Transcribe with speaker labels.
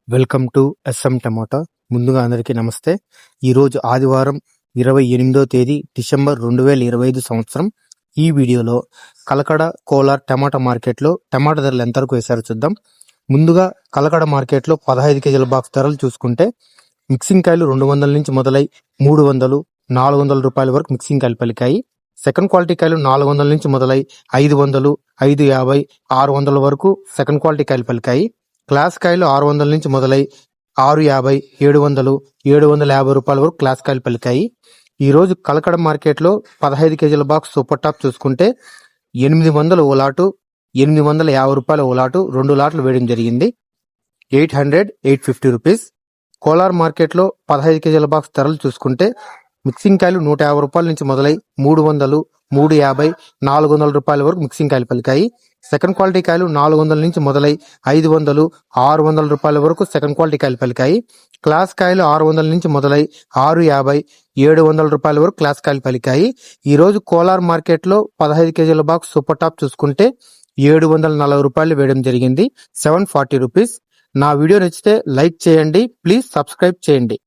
Speaker 1: Welcome to S M tomato. ముందుగా అందరికీ నమస్తే. ఈరోజు ఆదివారం 28వ తేదీ డిసెంబర్ 2025 సంవత్సరం. ఈ వీడియోలో కలకడ, కోలార్ టమాటా మార్కెట్లో టమాటా ధరలు ఎంతవరకు వేశారో చూద్దాం. ముందుగా కలకడ మార్కెట్లో 15 కేజీల బాక్స్ ధరలు చూసుకుంటే మిక్సింగ్ కాయలు 200 నుంచి మొదలై 300, 400 రూపాయల వరకు మిక్సింగ్ కాయలు పలికాయి. సెకండ్ క్వాలిటీ కాయలు 400 నుంచి మొదలై 500, 550, 600 వరకు సెకండ్ క్వాలిటీ కాయలు పలికాయి. క్లాస్ కాయలు 600 నుంచి మొదలై 650, 700, 750 రూపాయల వరకు క్లాస్ కాయలు పలికాయి. ఈ రోజు కలకడ మార్కెట్లో 15 కేజీల బాక్స్ సూపర్ టాప్ చూసుకుంటే 800 ఓ లాటు, 850 రూపాయల ఓ లాటు 2 లాట్లు వేయడం జరిగింది. 800, 850 రూపీస్. కోలార్ మార్కెట్లో 15 కేజీల బాక్స్ ధరలు చూసుకుంటే మిక్సింగ్ కాయలు 150 రూపాయల నుంచి మొదలై 300, 350, 400 రూపాయల వరకు మిక్సింగ్ కాయలు పలికాయి. సెకండ్ క్వాలిటీ కాయలు 400 నుంచి మొదలై 500, 600 రూపాయల వరకు సెకండ్ క్వాలిటీ కాయలు పలికాయి. క్లాస్ కాయలు 600 నుంచి మొదలై 650, 700 రూపాయల వరకు క్లాస్ కాయలు పలికాయి. ఈ రోజు కోలార్ మార్కెట్లో 15 కేజీల బాక్స్ సూపర్ టాప్ చూసుకుంటే 740 రూపాయలు వేయడం జరిగింది. 740 రూపీస్. నా వీడియో నచ్చితే లైక్ చేయండి, ప్లీజ్ సబ్స్క్రైబ్ చేయండి.